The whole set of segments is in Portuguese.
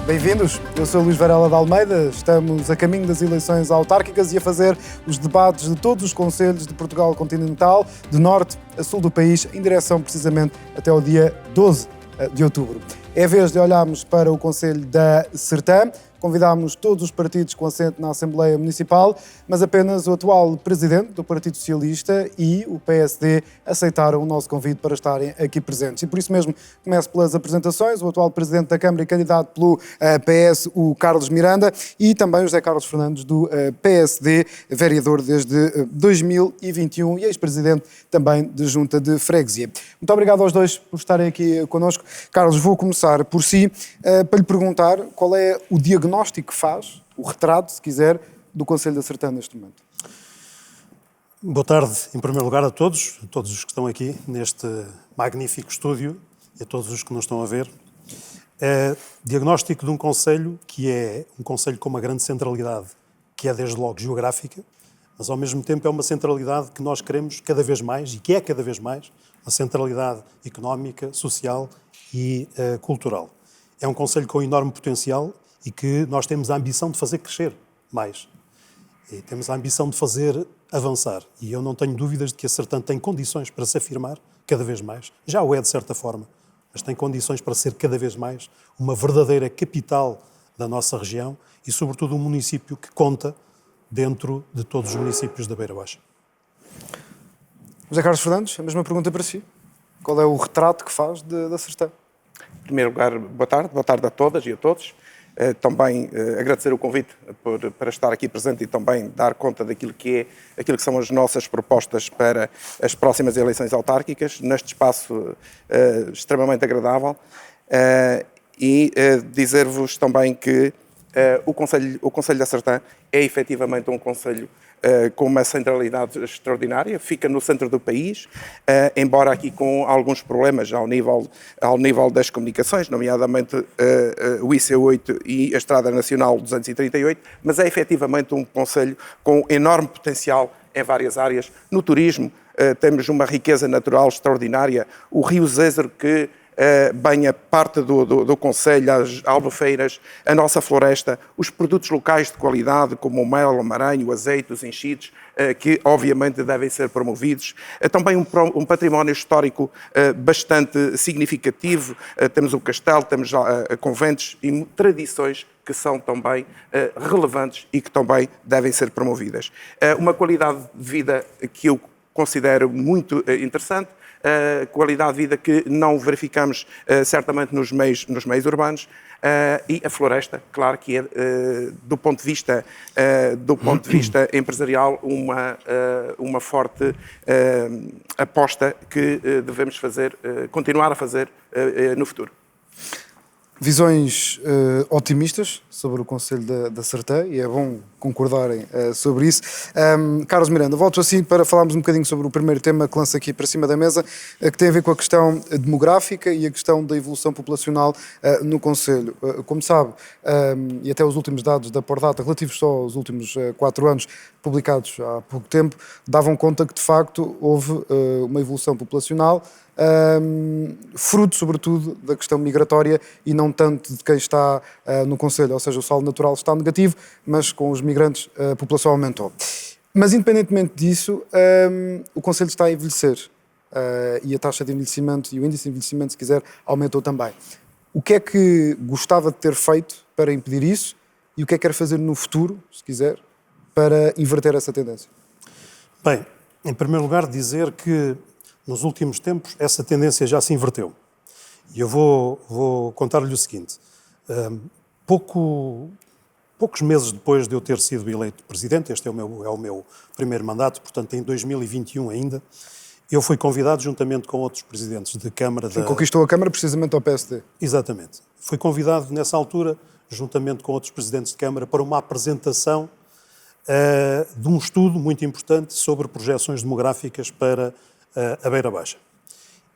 Bem-vindos, eu sou Luís Varela de Almeida, estamos a caminho das eleições autárquicas e a fazer os debates de todos os concelhos de Portugal continental, de norte a sul do país, em direção precisamente até ao dia 12 de outubro. É a vez de olharmos para o Concelho da Sertã. Convidámos todos os partidos com assento na Assembleia Municipal, mas apenas o atual presidente do Partido Socialista e o PSD aceitaram o nosso convite para estarem aqui presentes. E por isso mesmo começo pelas apresentações. O atual presidente da Câmara e candidato pelo PS, o Carlos Miranda, e também o José Carlos Fernandes do PSD, vereador desde 2021 e ex-presidente também de Junta de Freguesia. Muito obrigado aos dois por estarem aqui connosco. Carlos, vou começar por si para lhe perguntar qual é o diagnóstico que faz, o retrato, se quiser, do Concelho da Sertã neste momento. Boa tarde, em primeiro lugar, a todos os que estão aqui neste magnífico estúdio e a todos os que nos estão a ver. Diagnóstico de um concelho que é um concelho com uma grande centralidade, que é desde logo geográfica, mas ao mesmo tempo é uma centralidade que nós queremos cada vez mais, e que é cada vez mais, uma centralidade económica, social e cultural. É um concelho com enorme potencial e que nós temos a ambição de fazer crescer mais. E temos a ambição de fazer avançar. E eu não tenho dúvidas de que a Sertã tem condições para se afirmar cada vez mais. Já o é, de certa forma, mas tem condições para ser cada vez mais uma verdadeira capital da nossa região e, sobretudo, um município que conta dentro de todos os municípios da Beira Baixa. José Carlos Fernandes, a mesma pergunta para si. Qual é o retrato que faz da Sertã? Em primeiro lugar, boa tarde a todas e a todos. Também agradecer o convite para estar aqui presente e também dar conta daquilo que são as nossas propostas para as próximas eleições autárquicas, neste espaço extremamente agradável. E dizer-vos também que o Concelho da Sertã é efetivamente um concelho com uma centralidade extraordinária, fica no centro do país, embora aqui com alguns problemas ao nível das comunicações, nomeadamente o IC8 e a Estrada Nacional 238, mas é efetivamente um concelho com enorme potencial em várias áreas. No turismo, temos uma riqueza natural extraordinária, o Rio Zézer, que bem a parte do concelho, as albufeiras, a nossa floresta, os produtos locais de qualidade, como o mel, o maranho, o azeite, os enchidos, que obviamente devem ser promovidos. Também um património histórico bastante significativo. Temos o castelo, temos conventos e tradições que são também relevantes e que também devem ser promovidas. Uma qualidade de vida que eu considero muito interessante, qualidade de vida que não verificamos certamente nos meios urbanos, e a floresta, claro que é do ponto de vista empresarial uma forte aposta que devemos fazer, continuar a fazer no futuro. Visões otimistas sobre o Concelho da Sertã, e é bom concordarem sobre isso. Carlos Miranda, volto assim para falarmos um bocadinho sobre o primeiro tema que lança aqui para cima da mesa, que tem a ver com a questão demográfica e a questão da evolução populacional no Concelho. Como sabe, e até os últimos dados da Pordata, relativos só aos últimos 4 anos, publicados há pouco tempo, davam conta que, de facto, houve uma evolução populacional, fruto, sobretudo, da questão migratória e não tanto de quem está no Concelho, ou seja, o saldo natural está negativo, mas com os migrantes a população aumentou. Mas, independentemente disso, o Concelho está a envelhecer e a taxa de envelhecimento e o índice de envelhecimento, se quiser, aumentou também. O que é que gostava de ter feito para impedir isso e o que é que quer fazer no futuro, se quiser, para inverter essa tendência? Bem, em primeiro lugar, dizer que nos últimos tempos, essa tendência já se inverteu. E eu vou contar-lhe o seguinte. Poucos meses depois de eu ter sido eleito presidente, este é o meu primeiro mandato, portanto, em 2021 ainda, eu fui convidado, juntamente com outros presidentes de Câmara... Conquistou a Câmara precisamente ao PSD. Exatamente. Fui convidado, nessa altura, juntamente com outros presidentes de Câmara, para uma apresentação de um estudo muito importante sobre projeções demográficas para a Beira Baixa.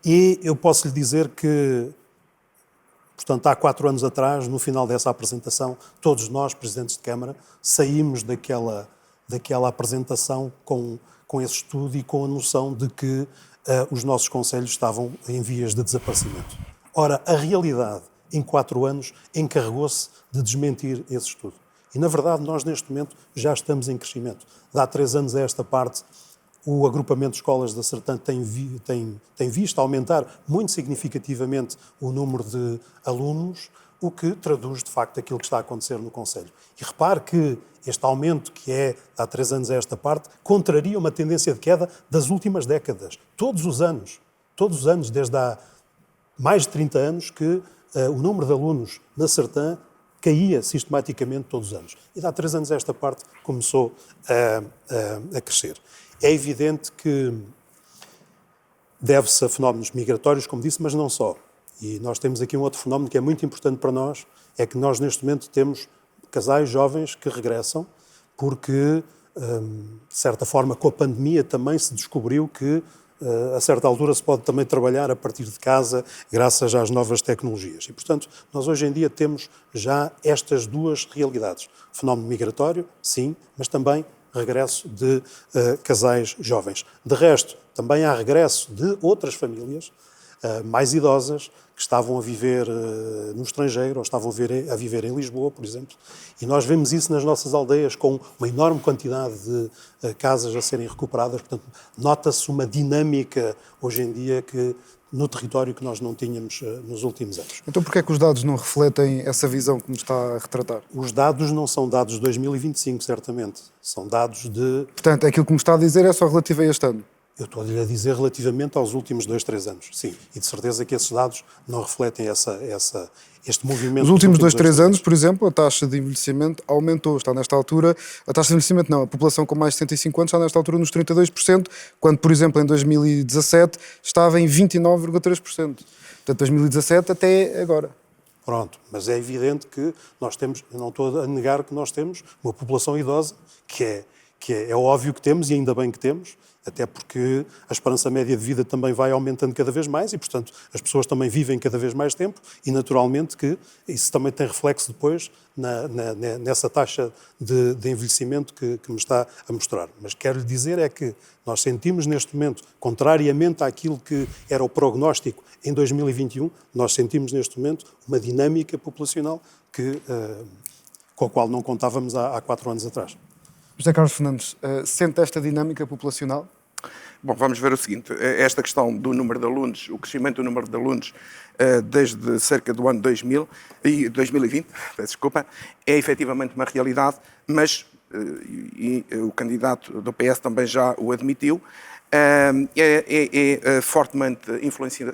E eu posso lhe dizer que, portanto, há 4 anos atrás, no final dessa apresentação, todos nós, presidentes de Câmara, saímos daquela apresentação com esse estudo e com a noção de que os nossos concelhos estavam em vias de desaparecimento. Ora, a realidade em 4 anos, encarregou-se de desmentir esse estudo. E, na verdade, nós, neste momento, já estamos em crescimento. De há 3 anos a esta parte, o agrupamento de escolas da Sertã tem visto aumentar muito significativamente o número de alunos, o que traduz, de facto, aquilo que está a acontecer no Conselho. E repare que este aumento, que é de há 3 anos a esta parte, contraria uma tendência de queda das últimas décadas. Todos os anos, desde há mais de 30 anos, que o número de alunos na Sertã caía sistematicamente todos os anos. E de há 3 anos a esta parte começou a crescer. É evidente que deve-se a fenómenos migratórios, como disse, mas não só. E nós temos aqui um outro fenómeno que é muito importante para nós, é que nós neste momento temos casais jovens que regressam porque, de certa forma, com a pandemia também se descobriu que a certa altura se pode também trabalhar a partir de casa graças às novas tecnologias. E, portanto, nós hoje em dia temos já estas duas realidades. O fenómeno migratório, sim, mas também regresso de casais jovens. De resto, também há regresso de outras famílias mais idosas que estavam a viver no estrangeiro ou estavam a viver em Lisboa, por exemplo. E nós vemos isso nas nossas aldeias com uma enorme quantidade de casas a serem recuperadas. Portanto, nota-se uma dinâmica hoje em dia que no território que nós não tínhamos nos últimos anos. Então porquê é que os dados não refletem essa visão que nos está a retratar? Os dados não são dados de 2025, certamente. São dados de... Portanto, aquilo que me está a dizer é só relativo a este ano. Eu estou-lhe a dizer relativamente aos últimos 2, 3 anos, sim. E de certeza que esses dados não refletem este movimento. Nos últimos 2, 3 anos, por exemplo, a taxa de envelhecimento aumentou. Está nesta altura, a taxa de envelhecimento não, a população com mais de 75 anos está nesta altura nos 32%, quando, por exemplo, em 2017 estava em 29,3%. Portanto, 2017 até agora. Pronto, mas é evidente que nós temos, eu não estou a negar que nós temos uma população idosa, que é óbvio que temos e ainda bem que temos, até porque a esperança média de vida também vai aumentando cada vez mais e, portanto, as pessoas também vivem cada vez mais tempo e, naturalmente, que isso também tem reflexo depois nessa taxa de envelhecimento que me está a mostrar. Mas quero lhe dizer é que nós sentimos neste momento, contrariamente àquilo que era o prognóstico em 2021, nós sentimos neste momento uma dinâmica populacional com a qual não contávamos há 4 anos atrás. José Carlos Fernandes, sente esta dinâmica populacional? Bom, vamos ver o seguinte, esta questão do número de alunos, o crescimento do número de alunos desde cerca do ano 2020, desculpa, é efetivamente uma realidade, mas e o candidato do PS também já o admitiu, é fortemente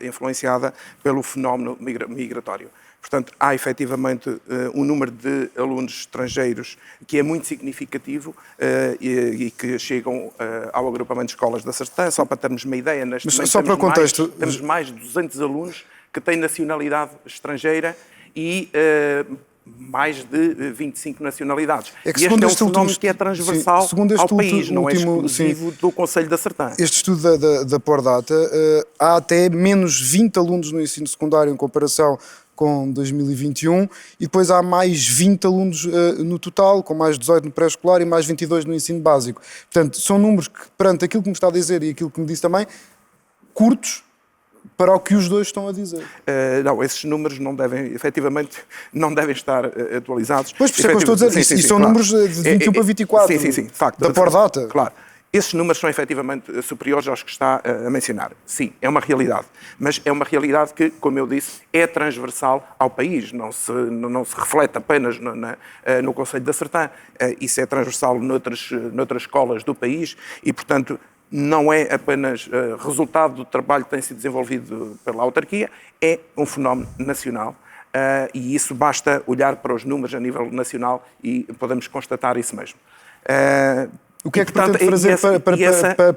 influenciada pelo fenómeno migratório. Portanto, há efetivamente um número de alunos estrangeiros que é muito significativo e que chegam ao agrupamento de escolas da Sertã. Só para termos uma ideia, neste momento só para o contexto, temos mais de 200 alunos que têm nacionalidade estrangeira e mais de 25 nacionalidades. É que e este é um fenómeno que é transversal ao país, não é exclusivo do Conselho da Sertã. Este estudo da Pordata, há até menos 20 alunos no ensino secundário em comparação com 2021 e depois há mais 20 alunos no total, com mais 18 no pré-escolar e mais 22 no ensino básico. Portanto, são números que, perante aquilo que me está a dizer e aquilo que me disse também, curtos para o que os dois estão a dizer. Não, esses números não devem, efetivamente, não devem estar atualizados. Pois, por isso é que eu estou a dizer, e são números de 21 para 24, sim, de facto, da Pordata. Claro. Esses números são efetivamente superiores aos que está a mencionar. Sim, é uma realidade. Mas é uma realidade que, como eu disse, é transversal ao país. Não se reflete apenas no Conselho da Sertã. Isso é transversal noutras escolas do país e, portanto, não é apenas resultado do trabalho que tem sido desenvolvido pela autarquia, é um fenómeno nacional. E isso basta olhar para os números a nível nacional e podemos constatar isso mesmo. O que é que pretende fazer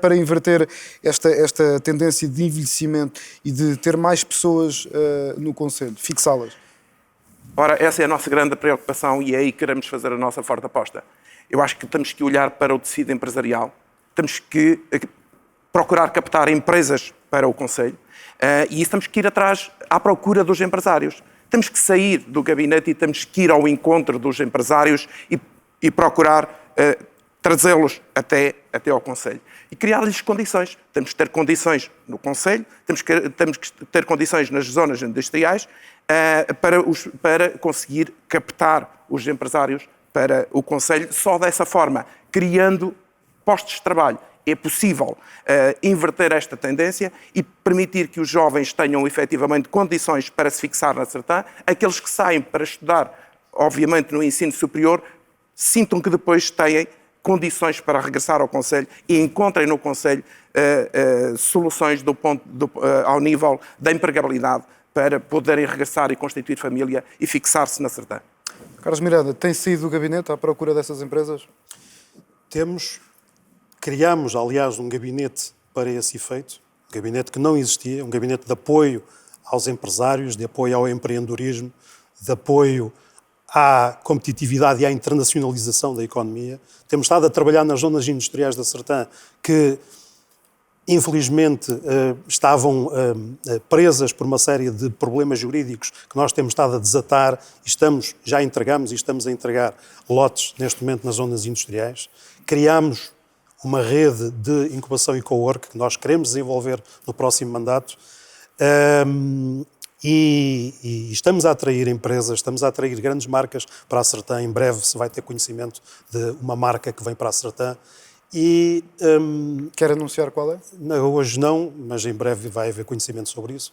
para inverter esta tendência de envelhecimento e de ter mais pessoas no Conselho, fixá-las? Ora, essa é a nossa grande preocupação e é aí que queremos fazer a nossa forte aposta. Eu acho que temos que olhar para o tecido empresarial, temos que procurar captar empresas para o Conselho e isso temos que ir atrás à procura dos empresários. Temos que sair do gabinete e temos que ir ao encontro dos empresários e procurar trazê-los até ao Conselho e criar-lhes condições. Temos que ter condições no Conselho, temos que ter condições nas zonas industriais para conseguir captar os empresários para o Conselho. Só dessa forma, criando postos de trabalho, é possível inverter esta tendência e permitir que os jovens tenham efetivamente condições para se fixar na Sertã. Aqueles que saem para estudar, obviamente, no ensino superior, sintam que depois têm condições para regressar ao Conselho e encontrem no Conselho soluções ao nível da empregabilidade para poderem regressar e constituir família e fixar-se na Sertã. Carlos Miranda, tem saído do gabinete à procura dessas empresas? Criámos, aliás, um gabinete para esse efeito, um gabinete que não existia, um gabinete de apoio aos empresários, de apoio ao empreendedorismo, de apoio à competitividade e à internacionalização da economia. Temos estado a trabalhar nas zonas industriais da Sertã que, infelizmente, estavam presas por uma série de problemas jurídicos que nós temos estado a desatar e já entregamos e estamos a entregar lotes neste momento nas zonas industriais. Criámos uma rede de incubação e co-work que nós queremos desenvolver no próximo mandato. E estamos a atrair empresas, estamos a atrair grandes marcas para a Sertã. Em breve se vai ter conhecimento de uma marca que vem para a Sertã. Quer anunciar qual é? Hoje não, mas em breve vai haver conhecimento sobre isso.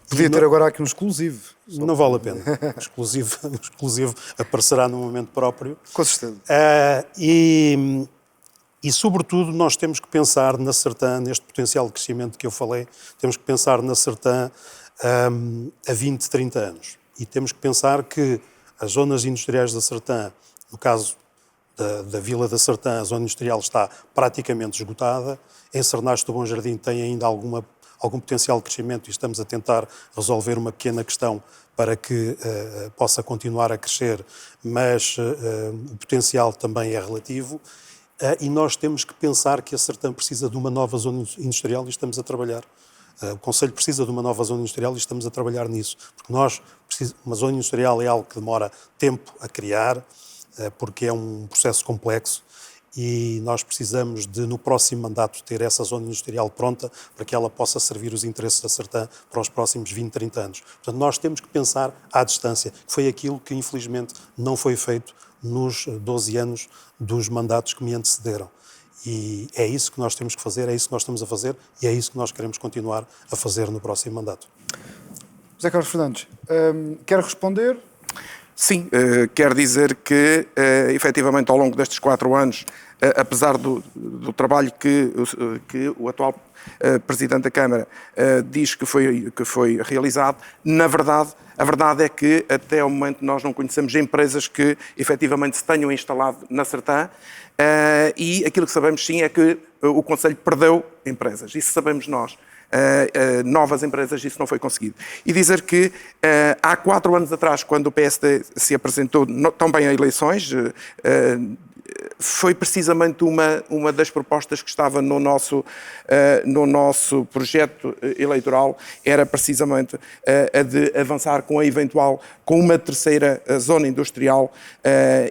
Podia ter agora aqui um exclusivo. Não vale a pena. Exclusivo aparecerá no momento próprio. Com certeza. E, sobretudo, nós temos que pensar na Sertã, neste potencial de crescimento que eu falei, temos que pensar na Sertã a 20, 30 anos. E temos que pensar que as zonas industriais da Sertã, no caso da Vila da Sertã, a zona industrial está praticamente esgotada. Em Sernacho do Bom Jardim tem ainda algum potencial de crescimento e estamos a tentar resolver uma pequena questão para que possa continuar a crescer, mas o potencial também é relativo. E nós temos que pensar que a Sertã precisa de uma nova zona industrial e estamos a trabalhar. O Conselho precisa de uma nova zona industrial e estamos a trabalhar nisso. Porque uma zona industrial é algo que demora tempo a criar, porque é um processo complexo e nós precisamos de, no próximo mandato, ter essa zona industrial pronta para que ela possa servir os interesses da Sertã para os próximos 20, 30 anos. Portanto, nós temos que pensar à distância, que foi aquilo que, infelizmente, não foi feito nos 12 anos dos mandatos que me antecederam. E é isso que nós temos que fazer, é isso que nós estamos a fazer e é isso que nós queremos continuar a fazer no próximo mandato. José Carlos Fernandes, quer responder? Sim, quer dizer que, efetivamente, ao longo destes 4 anos, apesar do trabalho que o atual Presidente da Câmara diz que foi realizado, na verdade, a verdade é que até ao momento nós não conhecemos empresas que efetivamente se tenham instalado na Sertã e aquilo que sabemos sim é que o Conselho perdeu empresas, isso sabemos nós. Novas empresas, isso não foi conseguido. E dizer que há 4 anos atrás, quando o PSD se apresentou também a eleições, foi precisamente uma das propostas que estava no nosso projeto eleitoral, era precisamente a de avançar com uma terceira zona industrial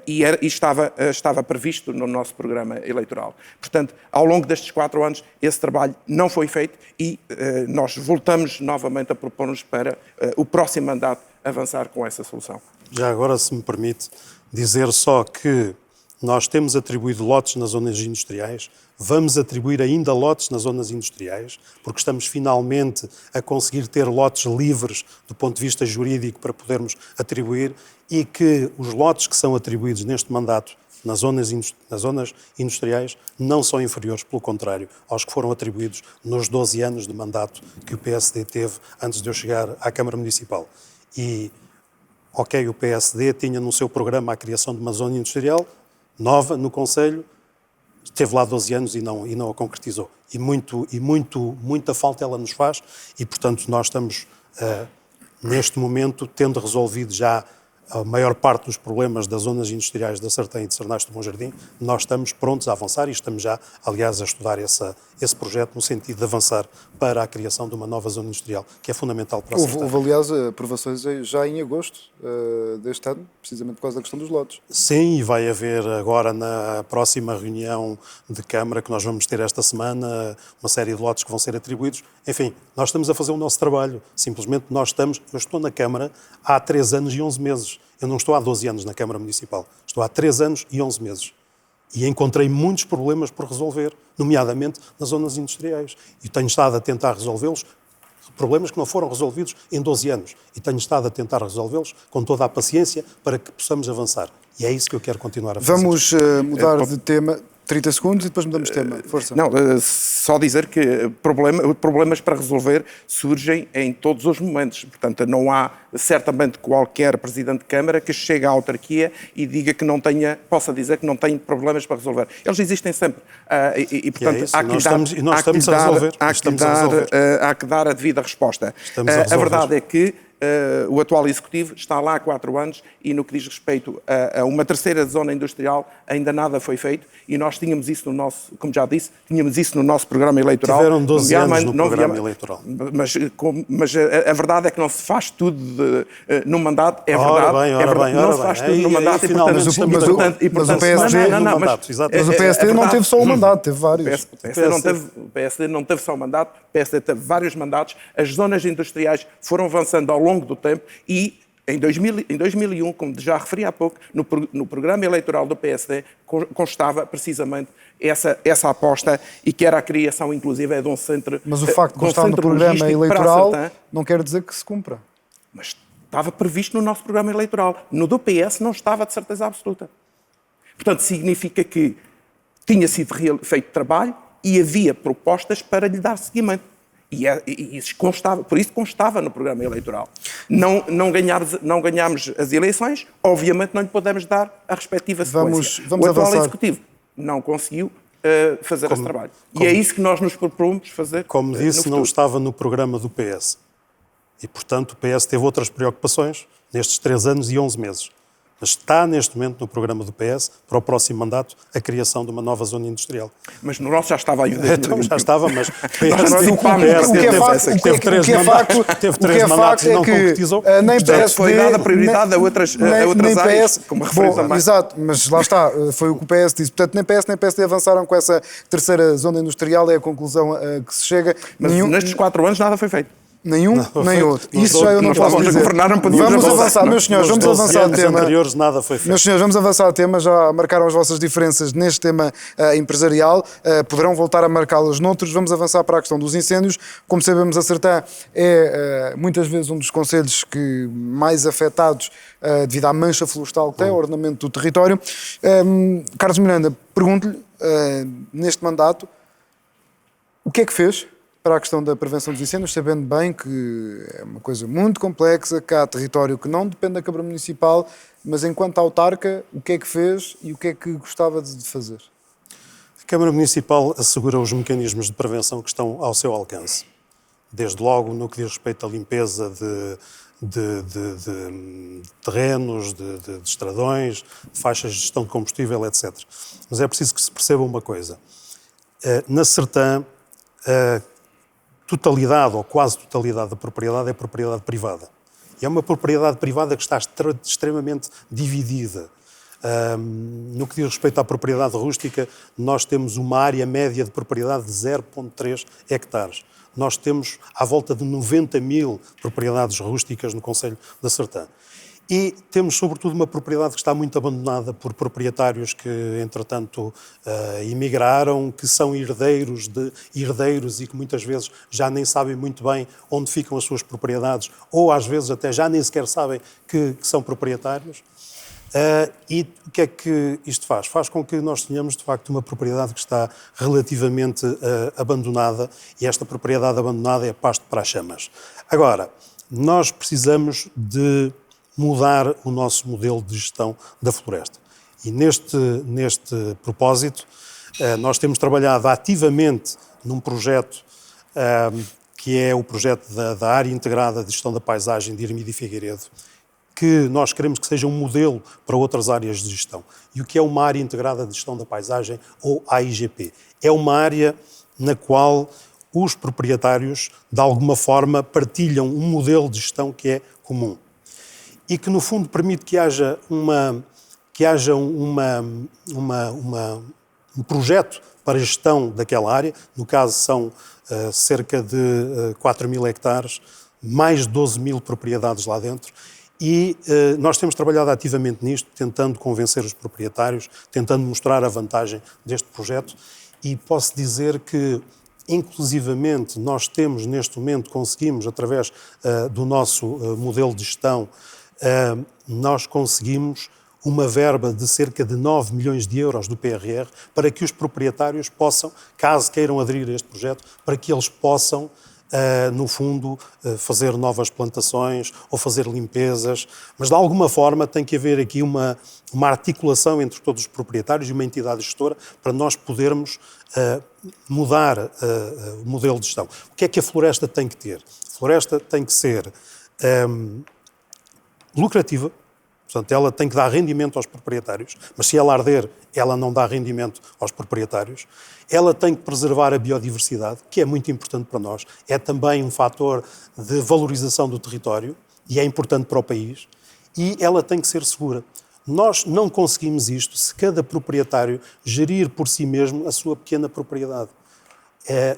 e estava previsto no nosso programa eleitoral. Portanto, ao longo destes 4 anos, esse trabalho não foi feito e nós voltamos novamente a propor-nos para o próximo mandato avançar com essa solução. Já agora, se me permite, dizer só que nós temos atribuído lotes nas zonas industriais, vamos atribuir ainda lotes nas zonas industriais, porque estamos finalmente a conseguir ter lotes livres do ponto de vista jurídico para podermos atribuir e que os lotes que são atribuídos neste mandato nas zonas industriais não são inferiores, pelo contrário, aos que foram atribuídos nos 12 anos de mandato que o PSD teve antes de eu chegar à Câmara Municipal. E, o PSD tinha no seu programa a criação de uma zona industrial nova no Conselho, esteve lá 12 anos e não a concretizou. E muita falta ela nos faz e, portanto, nós estamos, neste momento, tendo resolvido já a maior parte dos problemas das zonas industriais da Sartém e de Sarnasto do Bom Jardim, nós estamos prontos a avançar e estamos já, aliás, a estudar esse projeto no sentido de avançar para a criação de uma nova zona industrial, que é fundamental para a Sartém. Houve, aliás, aprovações já em agosto deste ano, precisamente por causa da questão dos lotes. Sim, e vai haver agora na próxima reunião de Câmara, que nós vamos ter esta semana, uma série de lotes que vão ser atribuídos. Enfim, nós estamos a fazer o nosso trabalho. Simplesmente eu estou na Câmara há 3 anos e 11 meses. Eu não estou há 12 anos na Câmara Municipal. Estou há 3 anos e 11 meses. E encontrei muitos problemas por resolver, nomeadamente nas zonas industriais. E tenho estado a tentar resolvê-los, problemas que não foram resolvidos em 12 anos. E tenho estado a tentar resolvê-los com toda a paciência para que possamos avançar. E é isso que eu quero continuar a fazer. Vamos mudar de tema. 30 segundos e depois mudamos de tema. Força. Não, só dizer que problemas para resolver surgem em todos os momentos. Portanto, não há certamente qualquer Presidente de Câmara que chegue à autarquia e diga que possa dizer que não tem problemas para resolver. Eles existem sempre. E portanto, há que dar a devida resposta. A verdade é que o atual Executivo está lá há 4 anos e no que diz respeito a uma terceira zona industrial ainda nada foi feito e nós tínhamos isso no nosso, como já disse, tínhamos isso no nosso programa eleitoral. Tiveram 12 anos no programa eleitoral. Mas a verdade é que não se faz tudo no mandato, é verdade. Não se faz tudo no mandato e Mas o PSD não teve só um mandato, teve vários. O PSD não teve só um mandato, o PSD teve vários mandatos, as zonas industriais foram avançando ao longo do tempo e em 2001, como já referi há pouco, no programa eleitoral do PSD constava precisamente essa aposta e que era a criação, inclusive, de um centro. Mas o facto de constar no programa eleitoral não quer dizer que se cumpra. Mas estava previsto no nosso programa eleitoral. No do PS não estava de certeza absoluta. Portanto, significa que tinha sido feito trabalho e havia propostas para lhe dar seguimento. E isso constava, por isso constava no programa eleitoral. Não ganhámos as eleições, obviamente não lhe podemos dar a respectiva sequência. Vamos o atual avançar. Executivo não conseguiu fazer esse trabalho. E é isso que nós nos propomos fazer. Como disse, não estava no programa do PS. E, portanto, o PS teve outras preocupações nestes 3 anos e 11 meses. Mas está, neste momento, no programa do PS, para o próximo mandato, a criação de uma nova zona industrial. Mas no nosso já estava aí. Então, já estava, mas teve 3 mandatos e não concretizou. Foi dada prioridade a outras áreas, como referiu também. Exato, mas lá está, foi o que o PS disse. Portanto, nem PS nem PSD avançaram com essa terceira zona industrial, é a conclusão a que se chega. Mas nestes 4 anos nada foi feito. Nenhum, nem outro. Isso já eu não posso dizer. Vamos avançar, meus senhores, vamos avançar o tema. Anteriores, nada foi feito. Meus senhores, vamos avançar o tema. Já marcaram as vossas diferenças neste tema empresarial. Poderão voltar a marcá-las noutros. Vamos avançar para a questão dos incêndios. Como sabemos, a Sartã é muitas vezes um dos concelhos mais afetados devido à mancha florestal que tem, ao ordenamento do território. Carlos Miranda, pergunto-lhe, neste mandato, o que é que fez para a questão da prevenção dos incêndios, sabendo bem que é uma coisa muito complexa, que há território que não depende da Câmara Municipal, mas enquanto autarca, o que é que fez e o que é que gostava de fazer? A Câmara Municipal assegura os mecanismos de prevenção que estão ao seu alcance. Desde logo no que diz respeito à limpeza de terrenos, de estradões, faixas de gestão de combustível, etc. Mas é preciso que se perceba uma coisa. Na Sartã, totalidade ou quase totalidade da propriedade é propriedade privada. E é uma propriedade privada que está extremamente dividida. No que diz respeito à propriedade rústica, nós temos uma área média de propriedade de 0,3 hectares. Nós temos à volta de 90 mil propriedades rústicas no concelho da Sartã. E temos, sobretudo, uma propriedade que está muito abandonada por proprietários que, entretanto, emigraram, que são herdeiros e que muitas vezes já nem sabem muito bem onde ficam as suas propriedades ou, às vezes, até já nem sequer sabem que são proprietários. E o que é que isto faz? Faz com que nós tenhamos, de facto, uma propriedade que está relativamente abandonada e esta propriedade abandonada é pasto para as chamas. Agora, nós precisamos de mudar o nosso modelo de gestão da floresta. E neste propósito, nós temos trabalhado ativamente num projeto que é o projeto da Área Integrada de Gestão da Paisagem de Irmida e Figueiredo, que nós queremos que seja um modelo para outras áreas de gestão. E o que é uma área integrada de gestão da paisagem, ou AIGP? É uma área na qual os proprietários, de alguma forma, partilham um modelo de gestão que é comum. E que, no fundo, permite que haja um projeto para a gestão daquela área. No caso, são cerca de 4.000 hectares, mais de 12.000 propriedades lá dentro. E nós temos trabalhado ativamente nisto, tentando convencer os proprietários, tentando mostrar a vantagem deste projeto. E posso dizer que, inclusivamente, nós temos, neste momento, conseguimos, através do nosso modelo de gestão, nós conseguimos uma verba de cerca de 9 milhões de euros do PRR para que os proprietários possam, caso queiram aderir a este projeto, para que eles possam, no fundo, fazer novas plantações ou fazer limpezas, mas de alguma forma tem que haver aqui uma articulação entre todos os proprietários e uma entidade gestora para nós podermos mudar o modelo de gestão. O que é que a floresta tem que ter? A floresta tem que ser lucrativa, portanto, ela tem que dar rendimento aos proprietários, mas se ela arder, ela não dá rendimento aos proprietários. Ela tem que preservar a biodiversidade, que é muito importante para nós. É também um fator de valorização do território e é importante para o país. E ela tem que ser segura. Nós não conseguimos isto se cada proprietário gerir por si mesmo a sua pequena propriedade.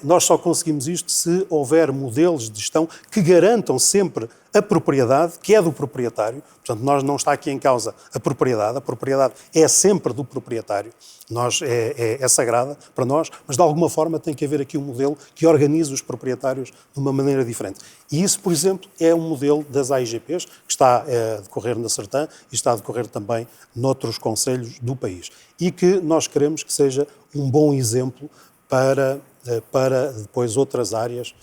Nós só conseguimos isto se houver modelos de gestão que garantam sempre a propriedade, que é do proprietário. Portanto, não está aqui em causa a propriedade é sempre do proprietário. É sagrada para nós, mas de alguma forma tem que haver aqui um modelo que organize os proprietários de uma maneira diferente. E isso, por exemplo, é um modelo das AIGPs, que está a decorrer na Sertã e está a decorrer também noutros concelhos do país. E que nós queremos que seja um bom exemplo para depois outras áreas,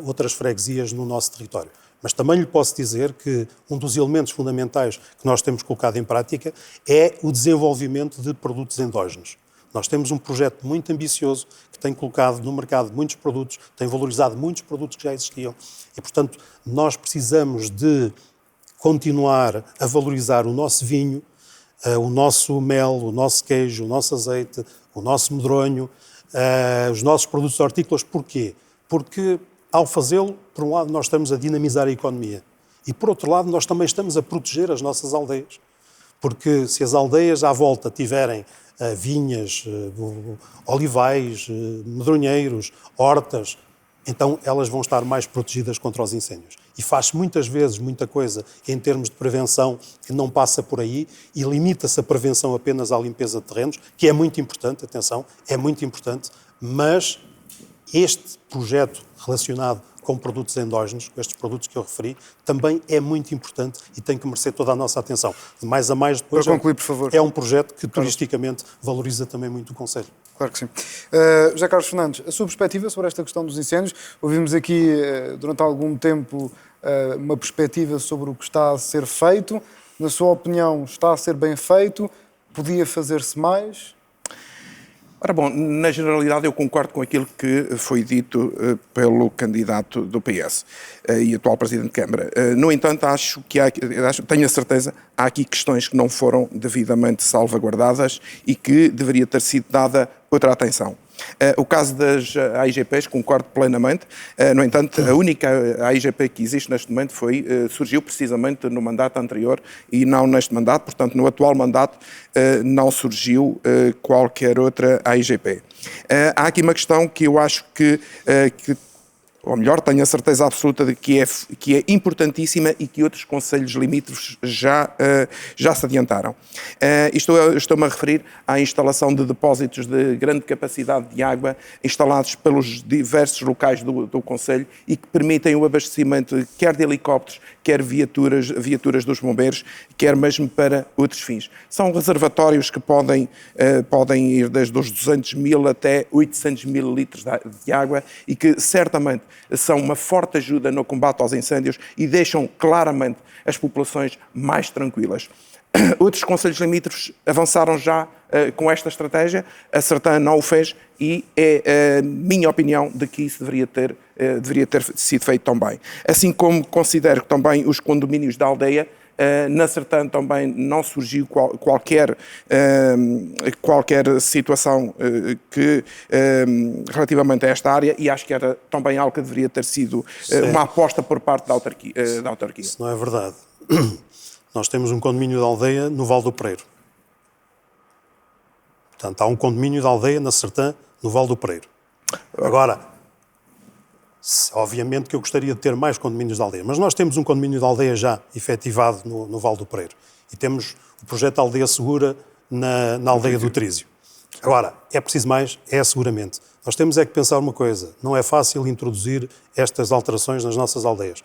outras freguesias no nosso território. Mas também lhe posso dizer que um dos elementos fundamentais que nós temos colocado em prática é o desenvolvimento de produtos endógenos. Nós temos um projeto muito ambicioso que tem colocado no mercado muitos produtos, tem valorizado muitos produtos que já existiam e, portanto, nós precisamos de continuar a valorizar o nosso vinho, o nosso mel, o nosso queijo, o nosso azeite, o nosso medronho, os nossos produtos hortícolas. Porquê? Porque, ao fazê-lo, por um lado, nós estamos a dinamizar a economia e, por outro lado, nós também estamos a proteger as nossas aldeias. Porque se as aldeias à volta tiverem vinhas, olivais, medronheiros, hortas, então elas vão estar mais protegidas contra os incêndios. E faz muitas vezes muita coisa em termos de prevenção que não passa por aí e limita-se a prevenção apenas à limpeza de terrenos, que é muito importante, atenção, é muito importante, mas este projeto relacionado com produtos endógenos, com estes produtos que eu referi, também é muito importante e tem que merecer toda a nossa atenção. De mais a mais, depois, para concluir, por favor. É um projeto que turisticamente valoriza também muito o concelho. Claro que sim. José Carlos Fernandes, a sua perspectiva sobre esta questão dos incêndios? Ouvimos aqui, durante algum tempo, uma perspectiva sobre o que está a ser feito. Na sua opinião, está a ser bem feito? Podia fazer-se mais? Ora bom, na generalidade eu concordo com aquilo que foi dito pelo candidato do PS e atual Presidente de Câmara. No entanto, tenho a certeza, há aqui questões que não foram devidamente salvaguardadas e que deveria ter sido dada outra atenção. O caso das AIGPs, concordo plenamente. No entanto, a única AIGP que existe neste momento surgiu precisamente no mandato anterior e não neste mandato. Portanto, no atual mandato não surgiu qualquer outra AIGP. Há aqui uma questão que eu acho ou melhor, tenho a certeza absoluta de que é importantíssima e que outros concelhos limítrofes já se adiantaram. Estou-me a referir à instalação de depósitos de grande capacidade de água instalados pelos diversos locais do concelho e que permitem o abastecimento quer de helicópteros, quer viaturas dos bombeiros, quer mesmo para outros fins. São reservatórios que podem ir desde os 200 mil até 800 mil litros de água e que certamente são uma forte ajuda no combate aos incêndios e deixam claramente as populações mais tranquilas. Outros concelhos limítrofes avançaram já com esta estratégia, a Sertã não o fez e é a minha opinião de que isso deveria ter sido feito também. Assim como considero que também os condomínios da aldeia Na Sertã também não surgiu qualquer situação relativamente a esta área, e acho que era também algo que deveria ter sido uma aposta por parte da autarquia. Isso não é verdade. Nós temos um condomínio de aldeia no Val do Preiro. Portanto, há um condomínio de aldeia na Sertã, no Val do Preiro. Agora, obviamente que eu gostaria de ter mais condomínios de aldeia, mas nós temos um condomínio de aldeia já efetivado no Val do Preiro. E temos o projeto Aldeia Segura na aldeia do Trísio. Agora, é preciso mais? É seguramente. Nós temos é que pensar uma coisa. Não é fácil introduzir estas alterações nas nossas aldeias,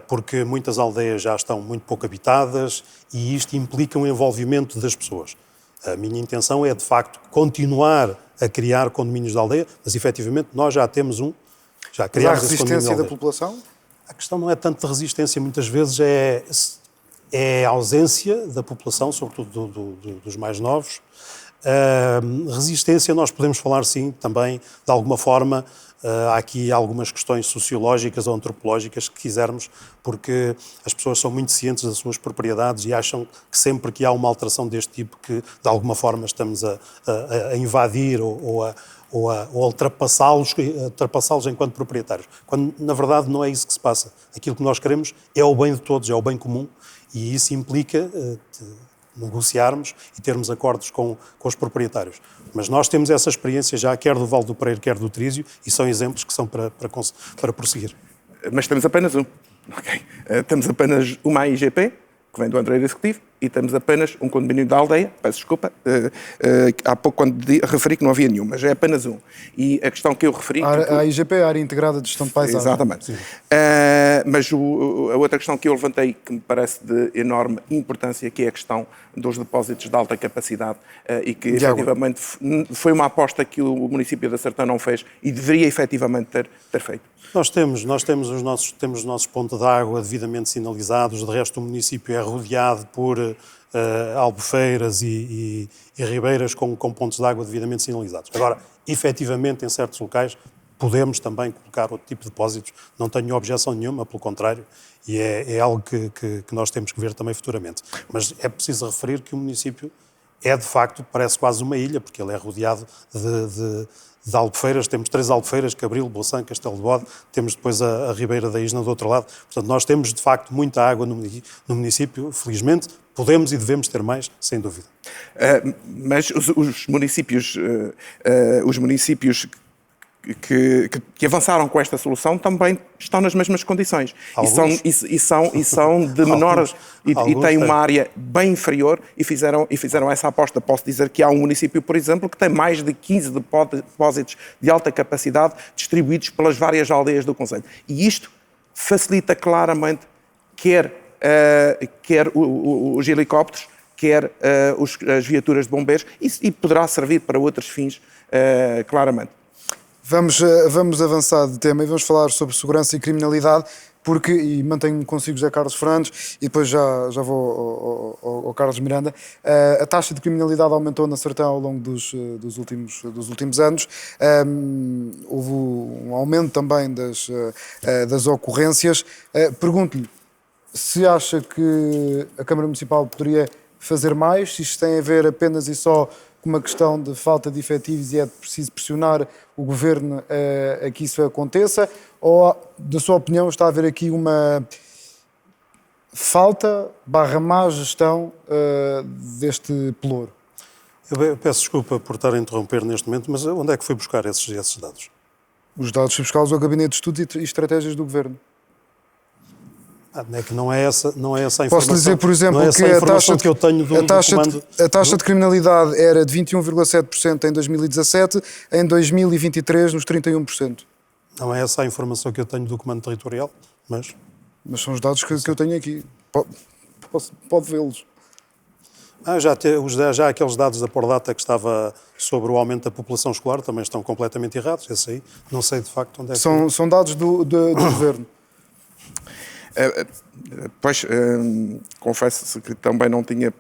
porque muitas aldeias já estão muito pouco habitadas e isto implica um envolvimento das pessoas. A minha intenção é, de facto, continuar a criar condomínios de aldeia, mas, efetivamente, nós já temos já criámos esse condomínio de aldeia. Resistência da população? A questão não é tanto de resistência, muitas vezes é a ausência da população, sobretudo dos mais novos. Resistência, nós podemos falar, sim, também, de alguma forma. Há aqui algumas questões sociológicas ou antropológicas que quisermos, porque as pessoas são muito cientes das suas propriedades e acham que sempre que há uma alteração deste tipo, que de alguma forma estamos a invadir ou a ultrapassá-los enquanto proprietários. Quando, na verdade, não é isso que se passa. Aquilo que nós queremos é o bem de todos, é o bem comum, e isso implica negociarmos e termos acordos com os proprietários. Mas nós temos essa experiência já, quer do Val do Preiro, quer do Trísio, e são exemplos que são para prosseguir. Mas temos apenas um. Okay. Temos apenas uma AIGP, que vem do Andeiro Executivo, e temos apenas um condomínio da aldeia, peço desculpa, há pouco quando referi que não havia nenhum, mas é apenas um. E a questão que eu referi... A AIGP é a Área Integrada de Gestão de Paisagem. Exatamente. Mas a outra questão que eu levantei, que me parece de enorme importância, que é a questão dos depósitos de alta capacidade, e que efetivamente foi uma aposta que o município da Sertã não fez e deveria efetivamente ter feito. Nós temos os nossos pontos de água devidamente sinalizados, de resto o município é rodeado por albufeiras e ribeiras com pontos de água devidamente sinalizados. Agora, efetivamente, em certos locais, podemos também colocar outro tipo de depósitos, não tenho objeção nenhuma, pelo contrário, e é algo que nós temos que ver também futuramente. Mas é preciso referir que o município é, de facto, parece quase uma ilha, porque ele é rodeado de albufeiras. Temos 3 albufeiras, Cabril, Bolsã, Castelo de Bode, temos depois a Ribeira da Isna do outro lado. Portanto, nós temos, de facto, muita água no município, felizmente. Podemos e devemos ter mais, sem dúvida. Mas os municípios que avançaram com esta solução também estão nas mesmas condições. E são de menores e têm uma área bem inferior e fizeram essa aposta. Posso dizer que há um município, por exemplo, que tem mais de 15 depósitos de alta capacidade distribuídos pelas várias aldeias do concelho. E isto facilita claramente quer os helicópteros, quer as viaturas de bombeiros, e poderá servir para outros fins, claramente. Vamos avançar de tema e vamos falar sobre segurança e criminalidade, e mantenho-me consigo José Carlos Fernandes e depois já vou ao Carlos Miranda. A taxa de criminalidade aumentou na Sertã ao longo dos últimos anos. Houve um aumento também das ocorrências. Pergunto-lhe se acha que a Câmara Municipal poderia fazer mais, se isto tem a ver apenas e só com uma questão de falta de efetivos e é preciso pressionar o Governo a que isso aconteça, ou, da sua opinião, está a haver aqui uma falta/má gestão deste pelouro? Eu peço desculpa por estar a interromper neste momento, mas onde é que foi buscar esses dados? Os dados foi buscá-los ao Gabinete de Estudos e Estratégias do Governo. É que não é essa a informação. Posso dizer, por exemplo, que a taxa de criminalidade era de 21,7% em 2017, em 2023 nos 31%. Não é essa a informação que eu tenho do Comando Territorial, mas são os dados que eu tenho aqui. Pode vê-los. Já aqueles dados da Pordata que estava sobre o aumento da população escolar também estão completamente errados. Esse aí, não sei de facto onde é que... São dados do Governo. Pois, confesso que também não tinha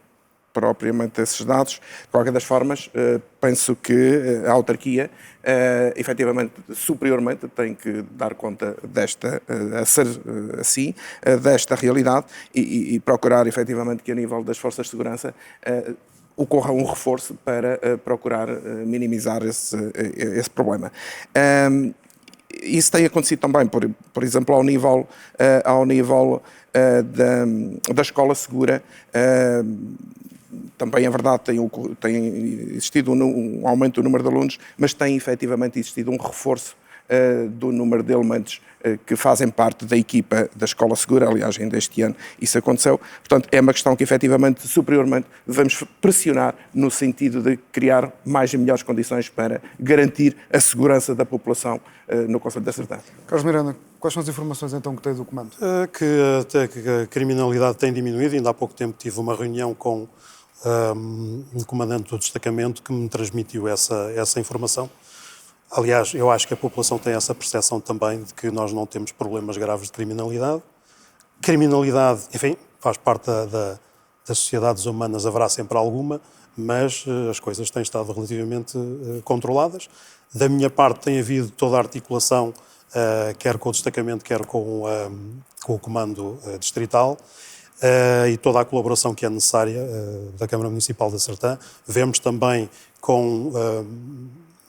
propriamente esses dados. De qualquer das formas, penso que a autarquia, efetivamente, superiormente, tem que dar conta desta, a ser assim, desta realidade e procurar, efetivamente, que a nível das forças de segurança ocorra um reforço para procurar minimizar esse problema. Isso tem acontecido também, por exemplo, ao nível da escola segura. Também é verdade, tem existido um aumento do número de alunos, mas tem efetivamente existido um reforço do número de elementos que fazem parte da equipa da Escola Segura. Aliás, ainda este ano isso aconteceu. Portanto, é uma questão que efetivamente, superiormente, devemos pressionar no sentido de criar mais e melhores condições para garantir a segurança da população no Concelho da Serdã. Carlos Miranda, quais são as informações então que tem do comando? Que a criminalidade tem diminuído. Ainda há pouco tempo tive uma reunião com um comandante do destacamento que me transmitiu essa informação. Aliás, eu acho que a população tem essa percepção também de que nós não temos problemas graves de criminalidade. Criminalidade, enfim, faz parte das sociedades humanas, haverá sempre alguma, mas as coisas têm estado relativamente controladas. Da minha parte tem havido toda a articulação, quer com o destacamento, quer com o comando distrital, e toda a colaboração que é necessária da Câmara Municipal da Sertã. Vemos também com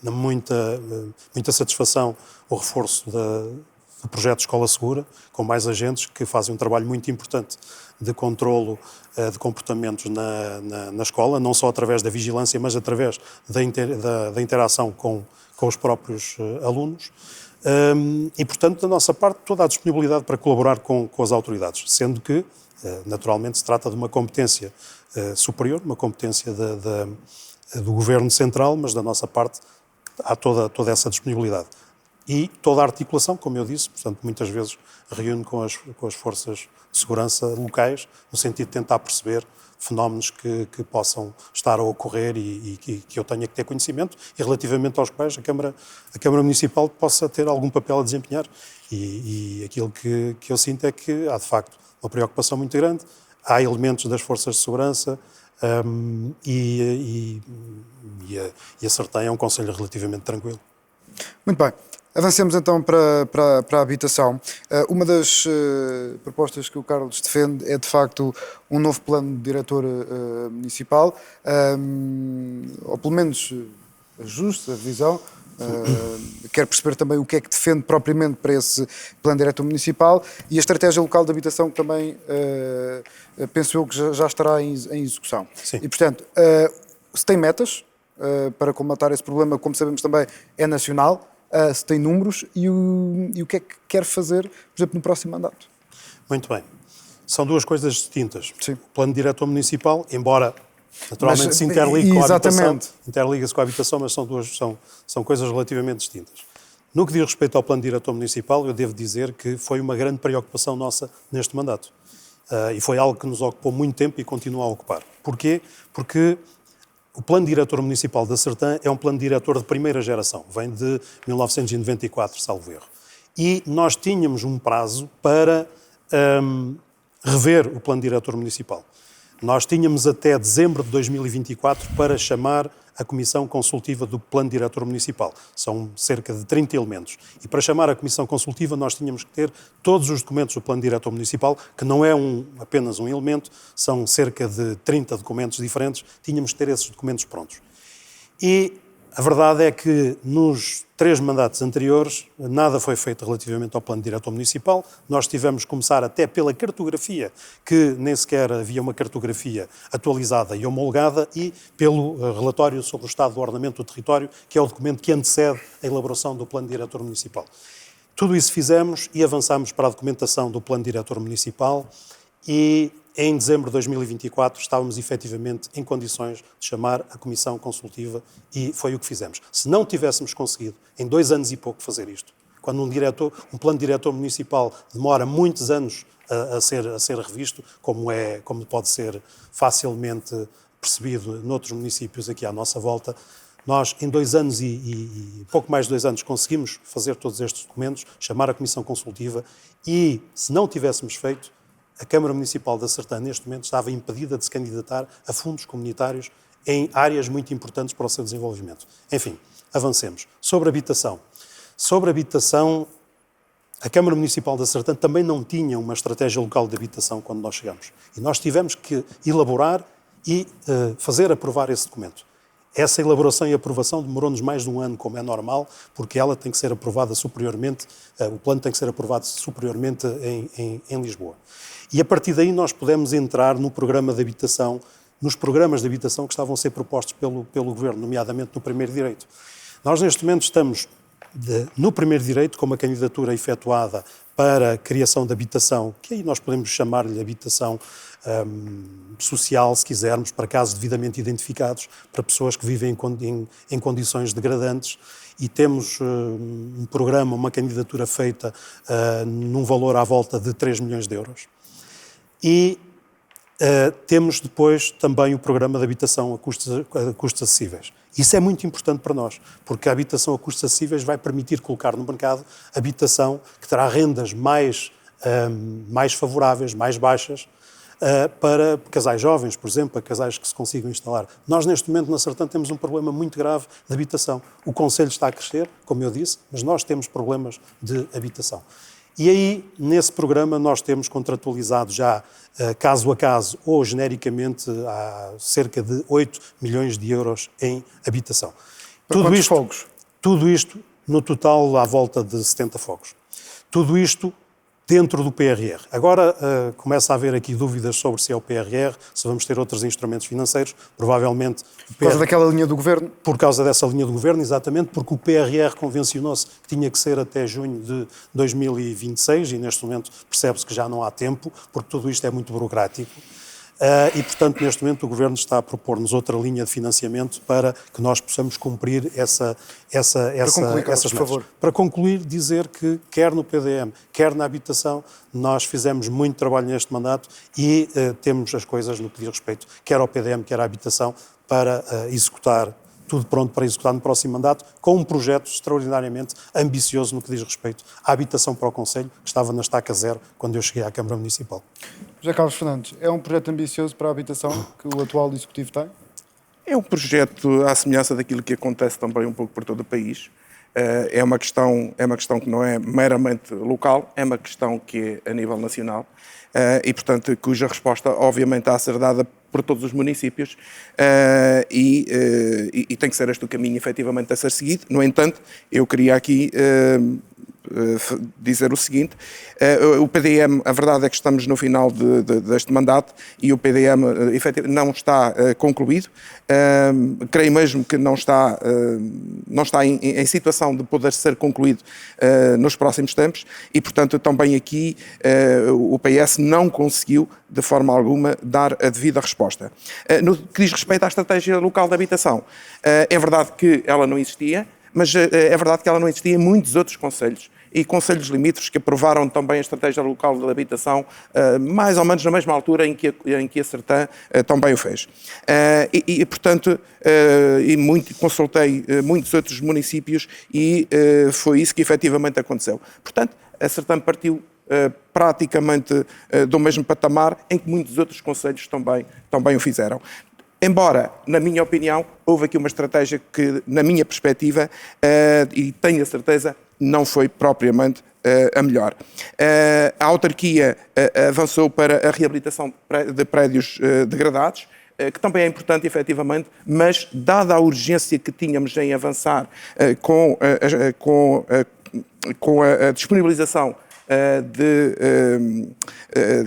muita satisfação o reforço do projeto Escola Segura, com mais agentes que fazem um trabalho muito importante de controlo de comportamentos na escola, não só através da vigilância, mas através da interação com os próprios alunos. E, portanto, da nossa parte, toda a disponibilidade para colaborar com as autoridades, sendo que, naturalmente, se trata de uma competência superior, uma competência do Governo Central, mas da nossa parte há toda essa disponibilidade. E toda a articulação, como eu disse, portanto, muitas vezes reúno com as forças de segurança locais, no sentido de tentar perceber fenómenos que possam estar a ocorrer e que eu tenha que ter conhecimento, e relativamente aos quais a Câmara Municipal possa ter algum papel a desempenhar. E aquilo que eu sinto é que há, de facto, uma preocupação muito grande, há elementos das forças de segurança, e a Sertã é um concelho relativamente tranquilo. Muito bem. Avancemos então para a habitação. Uma das propostas que o Carlos defende é, de facto, um novo plano diretor municipal, ou pelo menos ajuste a revisão. Quero perceber também o que é que defende propriamente para esse plano diretor municipal e a estratégia local de habitação que também, penso eu, que já estará em execução. Sim. E, portanto, se tem metas para combater esse problema, como sabemos também, é nacional, se tem números e o que é que quer fazer, por exemplo, no próximo mandato. Muito bem. São duas coisas distintas. Sim. O plano diretor municipal, embora naturalmente Mas, se interligue com a habitação, exatamente. interliga-se com a habitação, mas são coisas relativamente distintas. No que diz respeito ao plano diretor municipal, eu devo dizer que foi uma grande preocupação nossa neste mandato. E foi algo que nos ocupou muito tempo e continua a ocupar. Porquê? Porque o plano diretor municipal da Sertã é um plano diretor de primeira geração, vem de 1994, salvo erro. E nós tínhamos um prazo para rever o plano diretor municipal. Nós tínhamos até dezembro de 2024 para chamar a Comissão Consultiva do Plano Diretor Municipal. São cerca de 30 elementos. E para chamar a Comissão Consultiva nós tínhamos que ter todos os documentos do Plano Diretor Municipal, que não é apenas um elemento, são cerca de 30 documentos diferentes, tínhamos que ter esses documentos prontos. E a verdade é que nos 3 mandatos anteriores nada foi feito relativamente ao Plano Diretor Municipal. Nós tivemos que começar até pela cartografia, que nem sequer havia uma cartografia atualizada e homologada, e pelo relatório sobre o estado do ordenamento do território, que é o documento que antecede a elaboração do Plano Diretor Municipal. Tudo isso fizemos e avançamos para a documentação do Plano Diretor Municipal e em dezembro de 2024 estávamos efetivamente em condições de chamar a Comissão Consultiva e foi o que fizemos. Se não tivéssemos conseguido, em 2 anos e pouco, fazer isto, quando um plano diretor municipal demora muitos anos a ser revisto, como pode ser facilmente percebido noutros municípios aqui à nossa volta, nós em 2 anos e pouco mais de 2 anos conseguimos fazer todos estes documentos, chamar a Comissão Consultiva e, se não tivéssemos feito, a Câmara Municipal da Sertã, neste momento, estava impedida de se candidatar a fundos comunitários em áreas muito importantes para o seu desenvolvimento. Enfim, avancemos. Sobre habitação. Sobre habitação, a Câmara Municipal da Sertã também não tinha uma estratégia local de habitação quando nós chegamos. E nós tivemos que elaborar e fazer aprovar esse documento. Essa elaboração e aprovação demorou-nos mais de um ano, como é normal, porque ela tem que ser aprovada superiormente, o plano tem que ser aprovado superiormente em Lisboa. E a partir daí nós pudemos entrar no programa de habitação, nos programas de habitação que estavam a ser propostos pelo Governo, nomeadamente no primeiro direito. Nós neste momento estamos no primeiro direito com uma candidatura efetuada para a criação de habitação, que aí nós podemos chamar-lhe habitação social, se quisermos, para casos devidamente identificados, para pessoas que vivem em condições degradantes, e temos um programa, uma candidatura feita num valor à volta de 3 milhões de euros. E temos depois também o programa de habitação a custos acessíveis. Isso é muito importante para nós, porque a habitação a custos acessíveis vai permitir colocar no mercado habitação que terá rendas mais favoráveis, mais baixas, para casais jovens, por exemplo, para casais que se consigam instalar. Nós, neste momento, na Sertã, temos um problema muito grave de habitação. O Conselho está a crescer, como eu disse, mas nós temos problemas de habitação. E aí, nesse programa, nós temos contratualizado já, caso a caso, ou genericamente, há cerca de 8 milhões de euros em habitação. Para quantos fogos? Tudo isto, no total, à volta de 70 fogos. Tudo isto dentro do PRR. Agora começa a haver aqui dúvidas sobre se é o PRR, se vamos ter outros instrumentos financeiros, provavelmente... Por causa daquela linha do Governo? Por causa dessa linha do Governo, exatamente, porque o PRR convencionou-se que tinha que ser até junho de 2026 e neste momento percebe-se que já não há tempo, porque tudo isto é muito burocrático. E, portanto, neste momento o Governo está a propor-nos outra linha de financiamento para que nós possamos cumprir essas metas. Por favor. Para concluir, dizer que quer no PDM, quer na habitação, nós fizemos muito trabalho neste mandato e temos as coisas no que diz respeito, quer ao PDM, quer à habitação, para executar, tudo pronto para executar no próximo mandato, com um projeto extraordinariamente ambicioso no que diz respeito à habitação para o Conselho, que estava na estaca zero quando eu cheguei à Câmara Municipal. José Carlos Fernandes, é um projeto ambicioso para a habitação que o atual Executivo tem? É um projeto à semelhança daquilo que acontece também um pouco por todo o país. É uma questão que não é meramente local, é uma questão que é a nível nacional e, portanto, cuja resposta, obviamente, está a ser dada por todos os municípios e tem que ser este o caminho, efetivamente, a ser seguido. No entanto, eu queria aqui dizer o seguinte, o PDM, a verdade é que estamos no final deste mandato e o PDM efetivamente não está concluído, creio mesmo que não está em situação de poder ser concluído nos próximos tempos e, portanto, também aqui o PS não conseguiu de forma alguma dar a devida resposta. No que diz respeito à estratégia local de habitação, é verdade que ela não existia, mas é verdade que ela não existia em muitos outros concelhos e concelhos limítrofes que aprovaram também a estratégia local de habitação mais ou menos na mesma altura em que a Sertã também o fez. Portanto, consultei muitos outros municípios e foi isso que efetivamente aconteceu. Portanto, a Sertã partiu praticamente do mesmo patamar em que muitos outros concelhos também o fizeram. Embora, na minha opinião, houve aqui uma estratégia que, na minha perspectiva, e tenho a certeza, não foi propriamente a melhor. A autarquia avançou para a reabilitação de prédios degradados, que também é importante, efetivamente, mas, dada a urgência que tínhamos em avançar com a disponibilização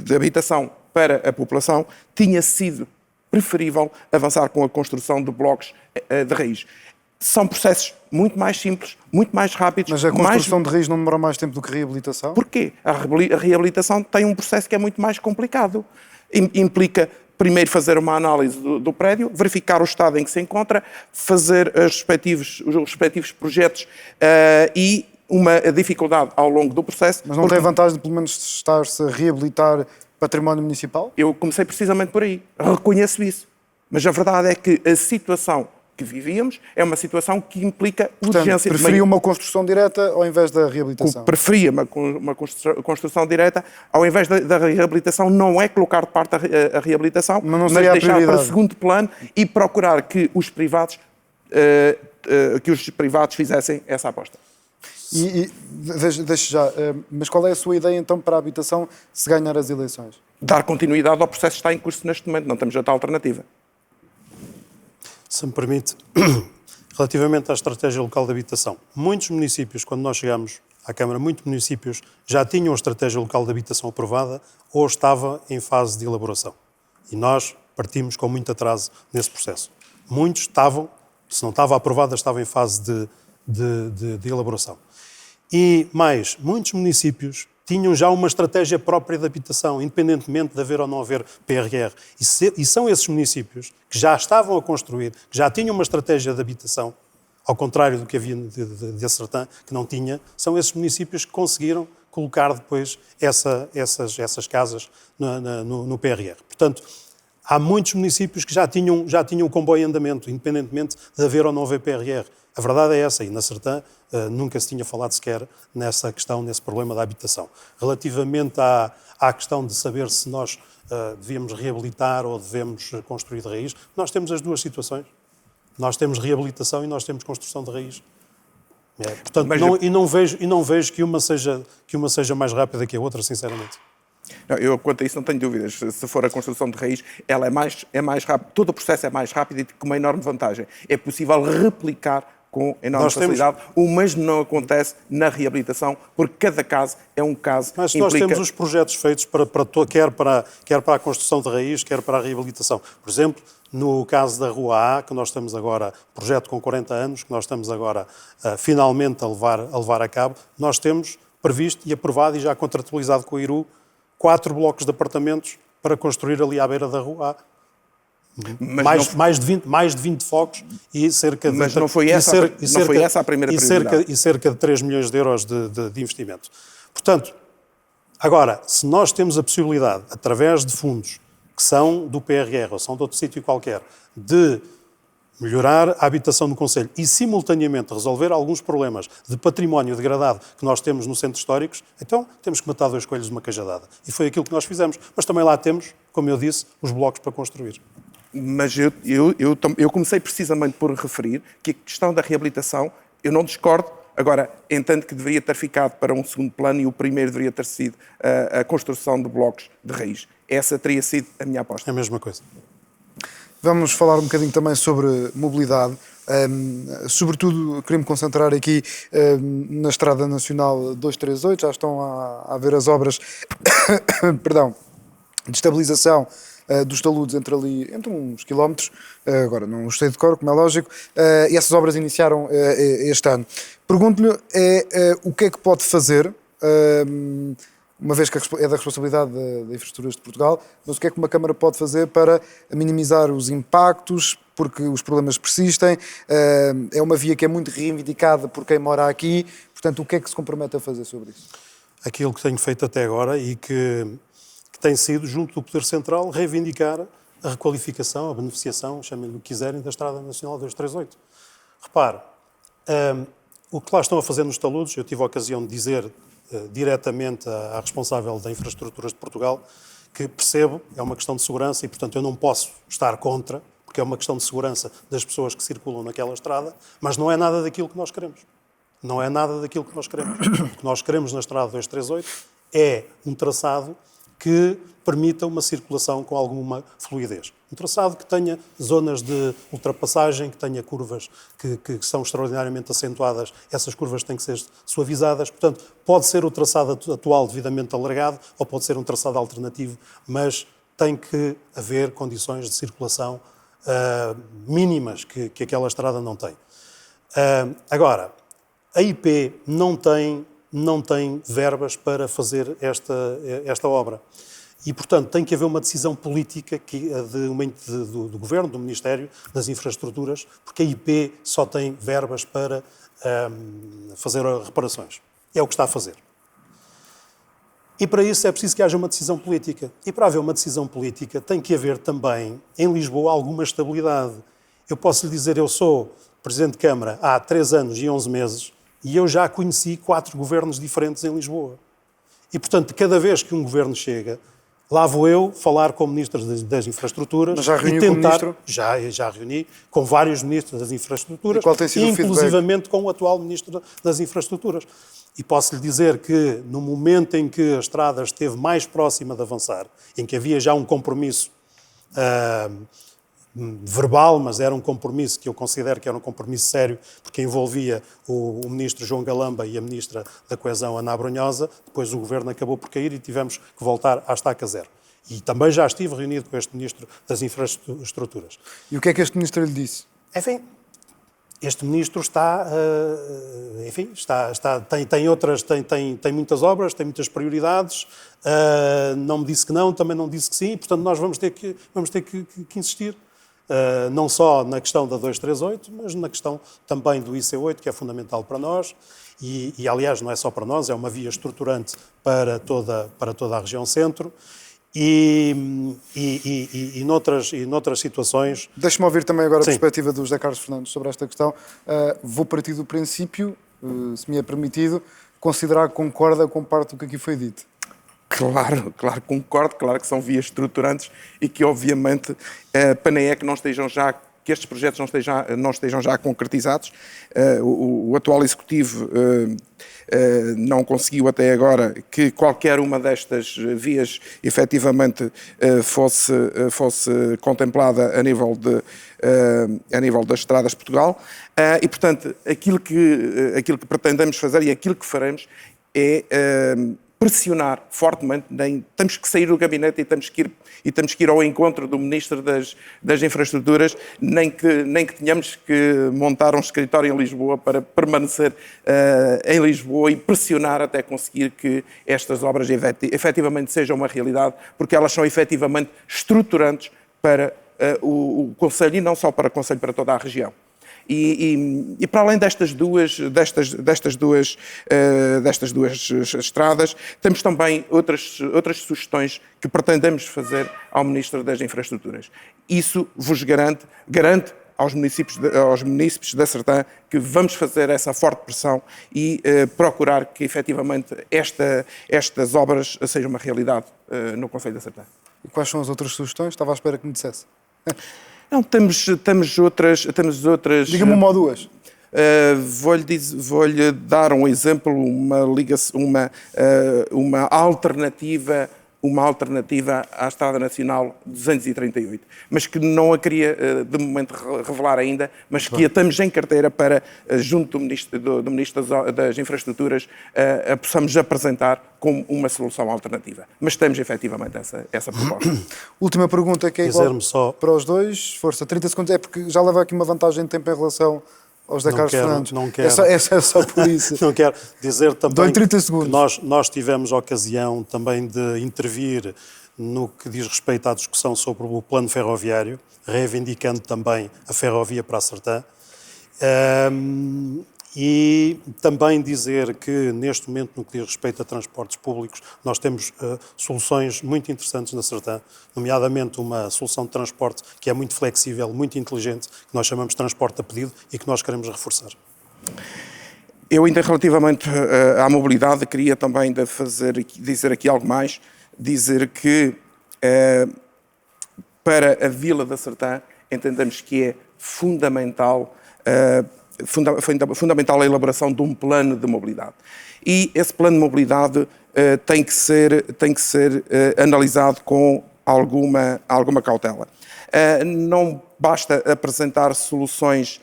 de habitação para a população, tinha sido preferível avançar com a construção de blocos de raiz. São processos muito mais simples, muito mais rápidos. Mas a construção de raiz não demora mais tempo do que a reabilitação? Porquê? A reabilitação tem um processo que é muito mais complicado. Implica primeiro fazer uma análise do prédio, verificar o estado em que se encontra, fazer os respectivos projetos e uma dificuldade ao longo do processo. Mas não tem vantagem de, pelo menos, estar-se a reabilitar património municipal? Eu comecei precisamente por aí. Reconheço isso. Mas a verdade é que a situação que vivíamos, é uma situação que implica Portanto, urgência de preferia uma construção direta ao invés da reabilitação? preferia uma construção direta, ao invés da reabilitação, não é colocar de parte a reabilitação, Mas não mas seria a deixar para prioridade. segundo plano e procurar que os privados fizessem essa aposta. Deixe já, mas qual é a sua ideia então para a habitação se ganhar as eleições? Dar continuidade ao processo que está em curso neste momento, não temos outra alternativa. Se me permite, relativamente à estratégia local de habitação, muitos municípios, quando nós chegámos à Câmara, muitos municípios já tinham a estratégia local de habitação aprovada ou estava em fase de elaboração. E nós partimos com muito atraso nesse processo. Muitos estavam, se não estava aprovada, estava em fase de elaboração. E mais, muitos municípios tinham já uma estratégia própria de habitação, independentemente de haver ou não haver PRR. E são esses municípios que já estavam a construir, que já tinham uma estratégia de habitação, ao contrário do que havia de Sertã, que não tinha, são esses municípios que conseguiram colocar depois essas casas no PRR. Portanto, há muitos municípios que já tinham o comboio em andamento, independentemente de haver ou não haver PRR. A verdade é essa, e na Sertã nunca se tinha falado sequer nessa questão, nesse problema da habitação. Relativamente à questão de saber se nós devíamos reabilitar ou devemos construir de raiz, nós temos as duas situações. Nós temos reabilitação e nós temos construção de raiz. Portanto, não vejo que uma seja mais rápida que a outra, sinceramente. Não, eu, quanto a isso, não tenho dúvidas. Se for a construção de raiz, ela é mais rápida. Todo o processo é mais rápido e com uma enorme vantagem. É possível replicar com enorme facilidade. O mesmo não acontece na reabilitação, porque cada caso é um caso. Mas nós temos os projetos feitos quer para a construção de raiz, quer para a reabilitação. Por exemplo, no caso da Rua A, que nós estamos agora, projeto com 40 anos, que nós estamos agora finalmente a levar a cabo, nós temos previsto e aprovado e já contratualizado com a IRU 4 blocos de apartamentos para construir ali à beira da Rua A. Mais de 20 focos e cerca de... Mas não foi essa a primeira prioridade. E cerca de 3 milhões de euros de investimento. Portanto, agora, se nós temos a possibilidade, através de fundos que são do PRR ou são de outro sítio qualquer, de melhorar a habitação no concelho e, simultaneamente, resolver alguns problemas de património degradado que nós temos no centro históricos, então temos que matar 2 coelhos de uma cajadada. E foi aquilo que nós fizemos. Mas também lá temos, como eu disse, os blocos para construir. Mas eu comecei precisamente por referir que a questão da reabilitação, eu não discordo, agora, entendo que deveria ter ficado para um segundo plano e o primeiro deveria ter sido a construção de blocos de raiz. Essa teria sido a minha aposta. É a mesma coisa. Vamos falar um bocadinho também sobre mobilidade. Sobretudo, queria-me concentrar aqui na Estrada Nacional 238. Já estão a haver as obras perdão, de estabilização dos taludes entre uns quilómetros, agora não sei de cor, como é lógico, e essas obras iniciaram este ano. Pergunto-lhe o que é que pode fazer, uma vez que é da responsabilidade da Infraestruturas de Portugal, mas o que é que uma Câmara pode fazer para minimizar os impactos, porque os problemas persistem, é uma via que é muito reivindicada por quem mora aqui, portanto, o que é que se compromete a fazer sobre isso? Aquilo que tenho feito até agora e que tem sido, junto do Poder Central, reivindicar a requalificação, a beneficiação, chamem-lhe o que quiserem, da Estrada Nacional 238. Repare, o que lá estão a fazer nos taludes, eu tive a ocasião de dizer diretamente à responsável da Infraestruturas de Portugal que percebo, é uma questão de segurança e, portanto, eu não posso estar contra, porque é uma questão de segurança das pessoas que circulam naquela estrada, mas não é nada daquilo que nós queremos. Não é nada daquilo que nós queremos. O que nós queremos na Estrada 238 é um traçado que permita uma circulação com alguma fluidez. Um traçado que tenha zonas de ultrapassagem, que tenha curvas que são extraordinariamente acentuadas, essas curvas têm que ser suavizadas. Portanto, pode ser o traçado atual devidamente alargado ou pode ser um traçado alternativo, mas tem que haver condições de circulação mínimas que aquela estrada não tem. Agora, a IP não tem verbas para fazer esta obra. E, portanto, tem que haver uma decisão política do Governo, do Ministério das Infraestruturas, porque a IP só tem verbas para fazer reparações. É o que está a fazer. E para isso é preciso que haja uma decisão política. E para haver uma decisão política tem que haver também, em Lisboa, alguma estabilidade. Eu posso lhe dizer, eu sou Presidente de Câmara há 3 anos e 11 meses e eu já conheci 4 governos diferentes em Lisboa. E, portanto, cada vez que um governo chega, lá vou eu falar com o Ministro das Infraestruturas. Mas já reuniu e tentar, com o Ministro? Já reuni com vários Ministros das Infraestruturas, E qual tem sido o feedback? inclusivamente com o atual Ministro das Infraestruturas. E posso lhe dizer que, no momento em que a estrada esteve mais próxima de avançar, em que havia já um compromisso verbal, mas era um compromisso que eu considero que era um compromisso sério, porque envolvia o Ministro João Galamba e a Ministra da Coesão, Ana Abrunhosa. Depois o Governo acabou por cair e tivemos que voltar à estaca zero. E também já estive reunido com este Ministro das Infraestruturas. E o que é que este Ministro lhe disse? Enfim, este Ministro tem muitas obras, tem muitas prioridades, não me disse que não, também não disse que sim, portanto nós vamos ter que insistir. Não só na questão da 238, mas na questão também do IC8, que é fundamental para nós, e aliás não é só para nós, é uma via estruturante para toda a região centro, e noutras situações... Deixe-me ouvir também agora a Sim. perspectiva do José Carlos Fernandes sobre esta questão. Vou partir do princípio, se me é permitido, considerar que concorda com parte do que aqui foi dito. Claro, concordo, claro que são vias estruturantes e que, obviamente, pena é que não estejam já, que estes projetos não estejam já concretizados. O atual Executivo não conseguiu até agora que qualquer uma destas vias efetivamente fosse contemplada a nível das estradas de Portugal. E, portanto, aquilo que pretendemos fazer e aquilo que faremos é pressionar fortemente, temos que sair do gabinete e temos que ir ao encontro do Ministro das Infraestruturas, nem que tenhamos que montar um escritório em Lisboa para permanecer em Lisboa e pressionar até conseguir que estas obras efetivamente sejam uma realidade, porque elas são efetivamente estruturantes para o Conselho e não só para o Conselho, para toda a região. E para além destas duas estradas, temos também outras sugestões que pretendemos fazer ao Ministro das Infraestruturas. Isso vos garante aos municípios da Sertã que vamos fazer essa forte pressão e procurar que efetivamente estas obras sejam uma realidade no Concelho da Sertã. E quais são as outras sugestões? Estava à espera que me dissesse. Não, temos outras. Diga-me uma ou duas. Vou-lhe dar um exemplo, uma alternativa à Estrada Nacional 238, mas que não a queria de momento revelar ainda, mas que a temos em carteira para, junto do Ministro das Infraestruturas, a possamos apresentar como uma solução alternativa. Mas temos efetivamente essa proposta. Última pergunta, que é igual Dizer-me só- para os dois. Força, 30 segundos. É porque já leva aqui uma vantagem de tempo em relação ao José Carlos Fernandes. Não quero. É só por isso. Não quero dizer também Dou-lhe 30 segundos. que nós tivemos a ocasião também de intervir no que diz respeito à discussão sobre o plano ferroviário, reivindicando também a ferrovia para a Sertã. E também dizer que, neste momento, no que diz respeito a transportes públicos, nós temos soluções muito interessantes na Sertã, nomeadamente uma solução de transporte que é muito flexível, muito inteligente, que nós chamamos de transporte a pedido e que nós queremos reforçar. Eu ainda relativamente à mobilidade queria também dizer aqui algo mais, dizer que para a Vila da Sertã entendemos que é fundamental a elaboração de um plano de mobilidade. E esse plano de mobilidade tem que ser analisado com alguma cautela. Não basta apresentar soluções,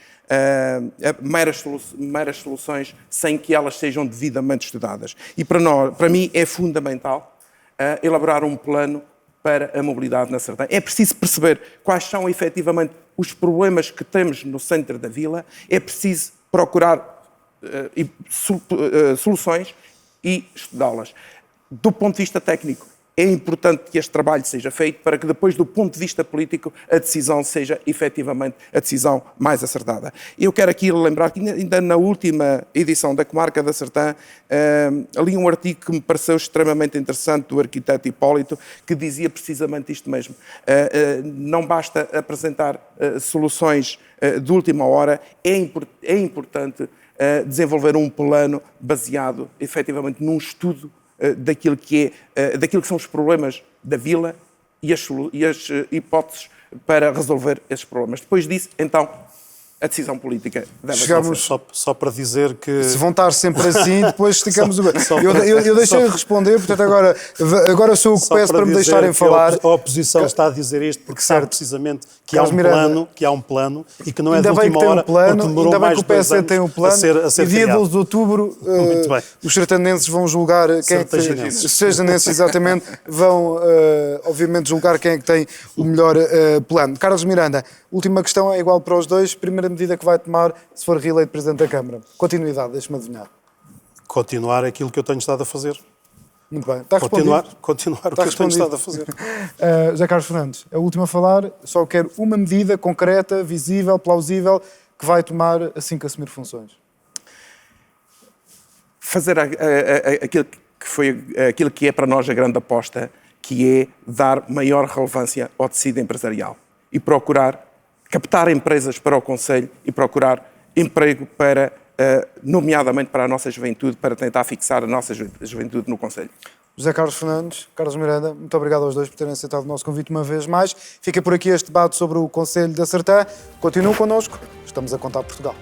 meras soluções, sem que elas sejam devidamente estudadas. E para mim é fundamental elaborar um plano para a mobilidade na Sertã. É preciso perceber quais são efetivamente os problemas que temos no centro da vila, é preciso procurar soluções e estudá-las. Do ponto de vista técnico, é importante que este trabalho seja feito para que depois, do ponto de vista político, a decisão seja efetivamente a decisão mais acertada. Eu quero aqui lembrar que ainda na última edição da Comarca da Sertã, li um artigo que me pareceu extremamente interessante do arquiteto Hipólito, que dizia precisamente isto mesmo. Não basta apresentar soluções de última hora, é importante desenvolver um plano baseado efetivamente num estudo daquilo que são os problemas da vila e as hipóteses para resolver esses problemas. Depois disso, então, a decisão política deve Chegamos só para dizer que... Se vão estar sempre assim, depois esticamos o... Eu deixei de responder, portanto agora sou o que peço para me deixarem falar. A oposição está a dizer isto porque sabe precisamente que há um plano e que não é de última hora, porque demorou mais de 2 anos tem um plano, a ser e dia criado. 12 de outubro os sertanenses vão julgar quem é que tem... Os sertanenses, exatamente, vão obviamente julgar quem é que tem o melhor plano. Carlos Miranda, última questão é igual para os dois. Primeira medida que vai tomar se for reeleito Presidente da Câmara? Continuidade, deixe-me adivinhar. Continuar aquilo que eu tenho estado a fazer. Muito bem. Está respondido. Continuar o que eu tenho estado a fazer. José Carlos Fernandes, a última a falar, só quero uma medida concreta, visível, plausível, que vai tomar assim que assumir funções. Fazer aquilo que é para nós a grande aposta, que é dar maior relevância ao tecido empresarial e procurar captar empresas para o Conselho e procurar emprego para, nomeadamente para a nossa juventude, para tentar fixar a nossa juventude no Conselho. José Carlos Fernandes, Carlos Miranda, muito obrigado aos dois por terem aceitado o nosso convite uma vez mais. Fica por aqui este debate sobre o Conselho da Sertã. Continuem connosco, estamos a contar Portugal.